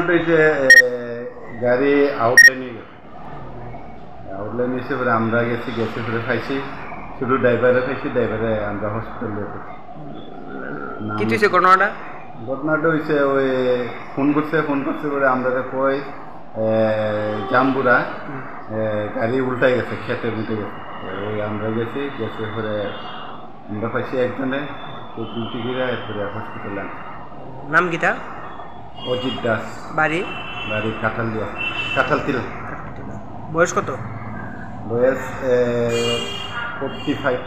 ঘটনাটা হচ্ছে গাড়ি আউটলাইনে গেছে, আউটলাইন এসে পরে আমরা গেছি, গেছে পরে খাইছি, শুধু ড্রাইভারে খাইছি, ড্রাইভারে আমরা হসপিটালে কি হয়েছে ঘটনাটা? ঘটনাটা হয়েছে ওই ফোন করছে পরে আমরা কই জাম্বুরা গাড়ি উল্টাই গেছে, খেতে উল্টে গেছে। ওই আমরা গেছি, গেছে পরে আমরা পাইছি একজনে উল্টি গিয়ে এরপরে হসপিটালে। নাম গীতা? অজিত দাস। বাড়ি? বাড়ি কাঁঠালতিল। বয়স কত? বয়স 45।